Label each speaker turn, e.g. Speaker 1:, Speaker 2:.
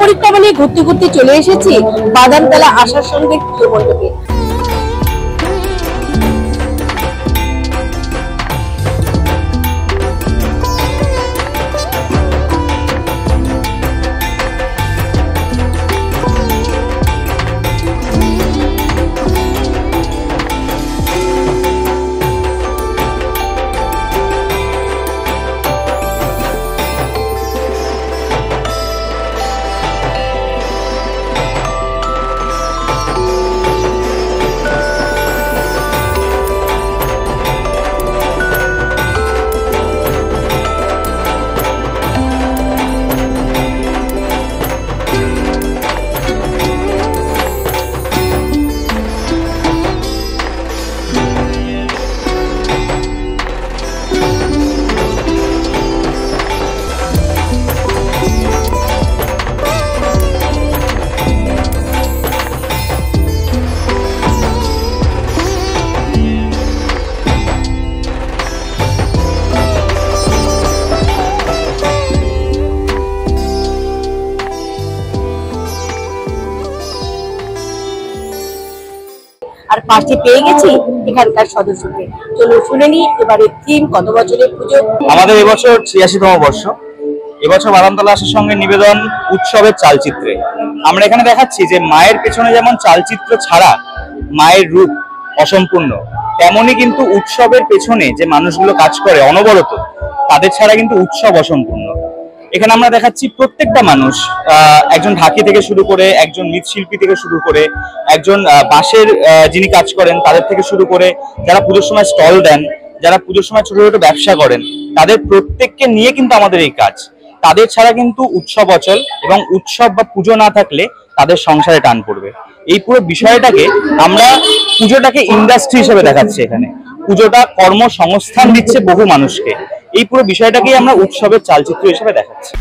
Speaker 1: পরিক্রমা নিয়ে ঘুরতে ঘুরতে চলে এসেছি বাদামতলা আশার সঙ্গে পুজো মণ্ডপে। আর পাশে পেয়ে গেছি এখানকার সদস্যকে। চলো শুনে নি এবারে থিম কত বছরের পুজো।
Speaker 2: আমাদের এবছর ৮৬তম বর্ষ। এবছর বাদামতলা আশার সঙ্গে নিবেদন উৎসবের চালচিত্রে। আমরা এখানে দেখাচ্ছি যে মায়ের পেছনে যেমন চালচিত্র ছাড়া মায়ের রূপ অসম্পূর্ণ, তেমনি কিন্তু উৎসবের পেছনে যে মানুষগুলো কাজ করে অনবরত, তাদের ছাড়া কিন্তু উৎসব অসম্পূর্ণ। এখানে আমরা দেখাচ্ছি প্রত্যেকটা মানুষ, একজন ঢাকি থেকে শুরু করে, একজন মৃৎশিল্পী থেকে শুরু করে, একজন বাঁশের যিনি কাজ করেন তাদের থেকে শুরু করে, যারা পুজোর সময় স্টল দেন, যারা পুজোর সময় ছোট ছোট ব্যবসা করেন, তাদের প্রত্যেককে নিয়ে কিন্তু আমাদের এই কাজ। তাদের ছাড়া কিন্তু উৎসব অচল, এবং উৎসব বা পুজো না থাকলে তাদের সংসারে টান পড়বে। এই পুরো বিষয়টাকে আমরা পুজোটাকে ইন্ডাস্ট্রি হিসেবে দেখাচ্ছি। এখানে পুজোটা কর্মসংস্থান দিচ্ছে বহু মানুষকে। এই পুরো বিষয়টাকেই আমরা উৎসবের চালচিত্র হিসেবে দেখাচ্ছি।